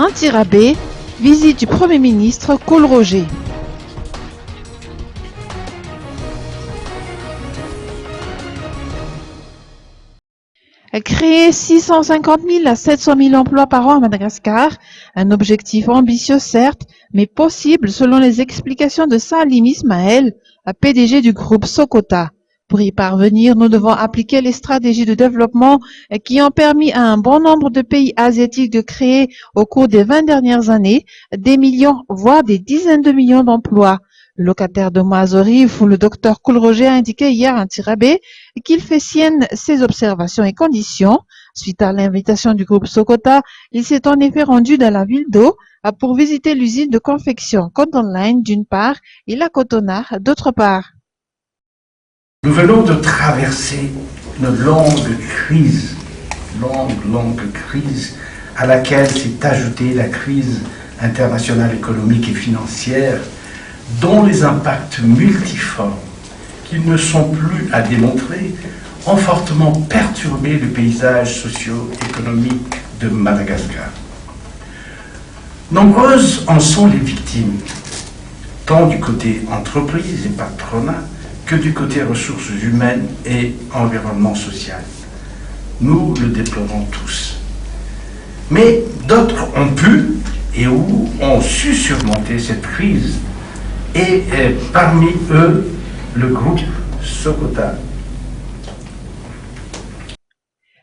Antirabé, visite du Premier ministre Coll Roger. Créer 650 000 à 700 000 emplois par an à Madagascar, un objectif ambitieux certes, mais possible selon les explications de Salim Ismaël, PDG du groupe Sokota. Pour y parvenir, nous devons appliquer les stratégies de développement qui ont permis à un bon nombre de pays asiatiques de créer au cours des 20 dernières années des millions, voire des dizaines de millions d'emplois. Le locataire de Moazorif, où le docteur Coll Roger a indiqué hier à Antirabé qu'il fait sienne ses observations et conditions. Suite à l'invitation du groupe Sokota, il s'est en effet rendu dans la ville d'Eau pour visiter l'usine de confection Cotton Line d'une part et la Cotonard d'autre part. Nous venons de traverser une longue crise à laquelle s'est ajoutée la crise internationale économique et financière, dont les impacts multiformes, qui ne sont plus à démontrer, ont fortement perturbé le paysage socio-économique de Madagascar. Nombreuses en sont les victimes, tant du côté entreprise et patronat que du côté ressources humaines et environnement social. Nous le déplorons tous. Mais d'autres ont pu et ou ont su surmonter cette crise, et parmi eux, le groupe Sokota.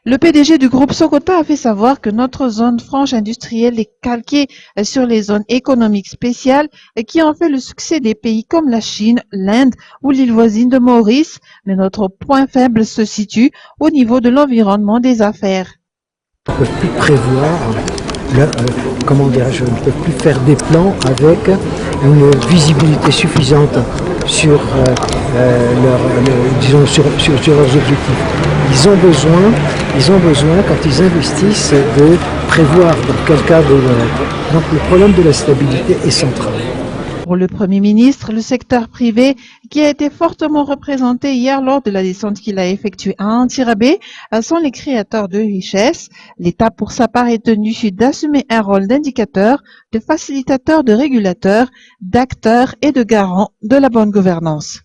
Le PDG du groupe Sokota a fait savoir que notre zone franche industrielle est calquée sur les zones économiques spéciales qui ont fait le succès des pays comme la Chine, l'Inde ou l'île voisine de Maurice, mais notre point faible se situe au niveau de l'environnement des affaires. On ne peut plus prévoir, on ne peut plus faire des plans avec une visibilité suffisante sur leurs objectifs. Ils ont besoin, quand ils investissent, de prévoir dans quel cas de... Donc le problème de la stabilité est central. Pour le Premier ministre, le secteur privé, qui a été fortement représenté hier lors de la descente qu'il a effectuée à Antirabé, sont les créateurs de richesses. L'État, pour sa part, est tenu d'assumer un rôle d'indicateur, de facilitateur, de régulateur, d'acteur et de garant de la bonne gouvernance.